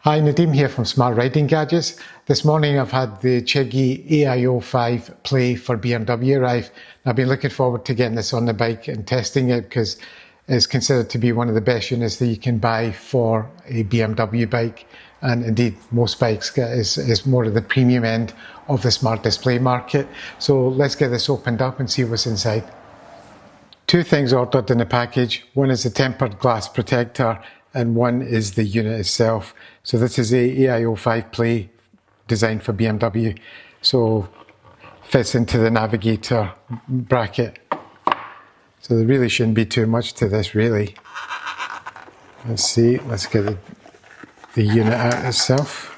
Hi, Nadeem here from Smart Riding Gadgets. This morning I've had the CHIGEE AIO-5 Play for BMW arrive. I've been looking forward to getting this on the bike and testing it because it's considered to be one of the best units that you can buy for a BMW bike. And indeed, most bikes is more of the premium end of the smart display market. So let's get this opened up and see what's inside. Two things ordered in the package. One is the tempered glass protector and one is the unit itself. So this is a AIO-5 Play designed for BMW. So fits into the navigator bracket. So there really shouldn't be too much to this really. Let's see, let's get the unit out itself.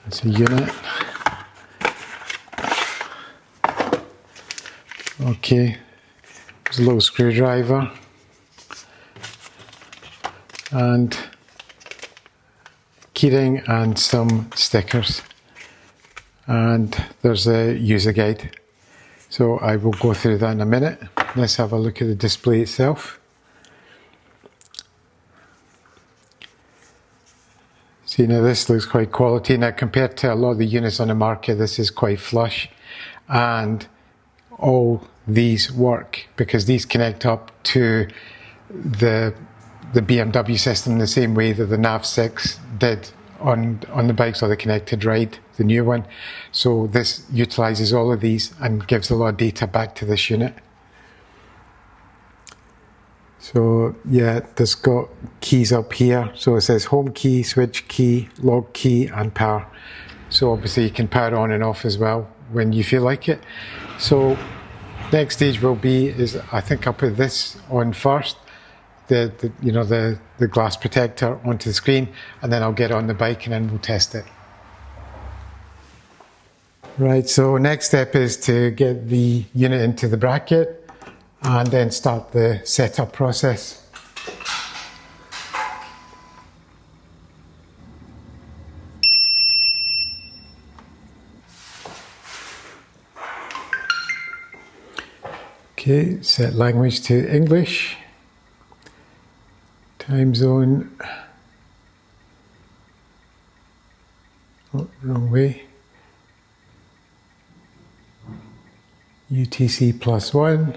That's a unit. Okay, there's a little screwdriver and keyring and some stickers, and there's a user guide. So I will go through that in a minute. Let's have a look at the display itself. See, now this looks quite quality. Now compared to a lot of the units on the market, this is quite flush, and all these work because these connect up to the BMW system the same way that the Nav6 did on the bikes, or the Connected Ride, the new one. So this utilizes all of these and gives a lot of data back to this unit. So yeah, there's got keys up here. So it says home key, switch key, log key and power. So obviously you can power on and off as well when you feel like it. So next stage will be is I think I'll put this on first, the glass protector onto the screen, and then I'll get on the bike and then we'll test it. Right, so next step is to get the unit into the bracket and then start the setup process. Okay, set language to English. Time zone. Oh, wrong way. UTC +1.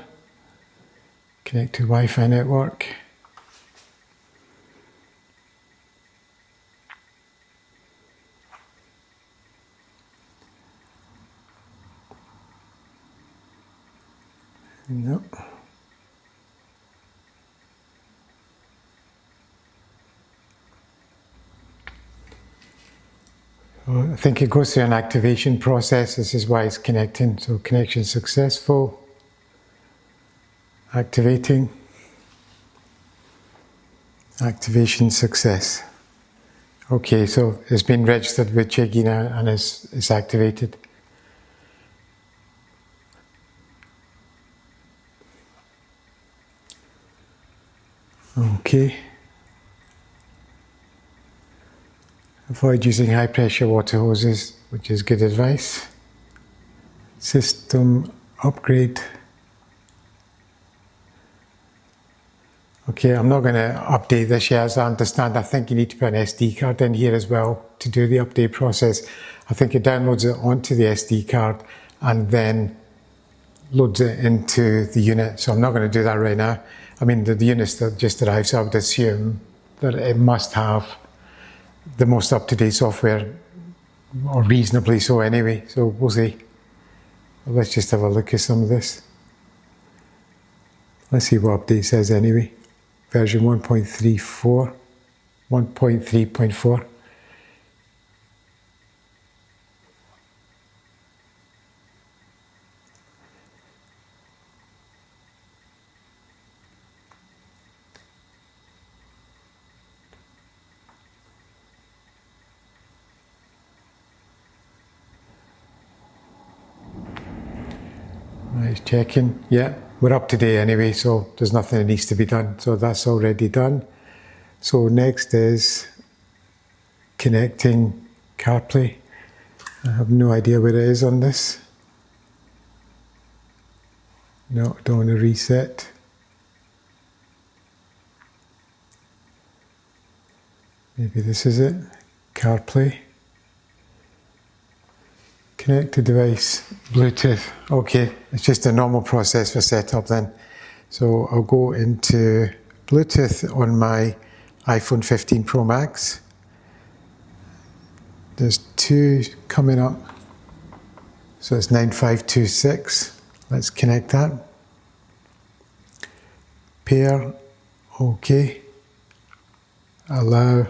Connect to Wi-Fi network. No. I think it goes through an activation process. This is why it's connecting. So connection successful. Activating. Activation success. Okay, so it's been registered with CHIGEE now and it's activated. Okay. Avoid using high pressure water hoses, which is good advice. System upgrade. Okay, I'm not going to update this yet, as I understand. I think you need to put an SD card in here as well to do the update process. I think it downloads it onto the SD card and then loads it into the unit. So I'm not going to do that right now. I mean, the units that just arrived, so I would assume that it must have the most up-to-date software, or reasonably so anyway, so we'll see. Well, let's just have a look at some of this. Let's see what update says anyway. Version 1.34, 1.3.4. Nice checking. Yeah, we're up to date anyway, so there's nothing that needs to be done. So that's already done. So next is connecting Carplay. I have no idea where it is on this. No, don't want to reset. Maybe this is it. Carplay. Connect to device. Bluetooth. Okay, it's just a normal process for setup then. So I'll go into Bluetooth on my iPhone 15 Pro Max. There's two coming up. So it's 9526. Let's connect that. Pair. Okay. Allow.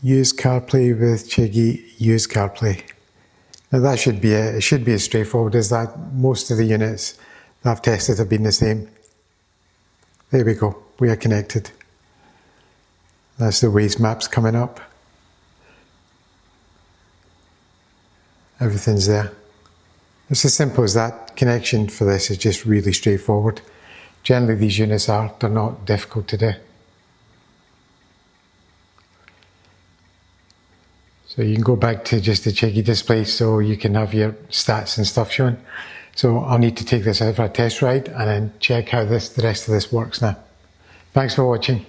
Use CarPlay with CHIGEE. Use CarPlay. Now that should be it. It should be as straightforward as that. Most of the units that I've tested have been the same. There we go. We are connected. That's the Waze maps coming up. Everything's there. It's as simple as that. Connection for this is just really straightforward. Generally these units they're not difficult to do. So you can go back to just the CHIGEE display so you can have your stats and stuff shown. So I'll need to take this out for a test ride and then check how the rest of this works now. Thanks for watching.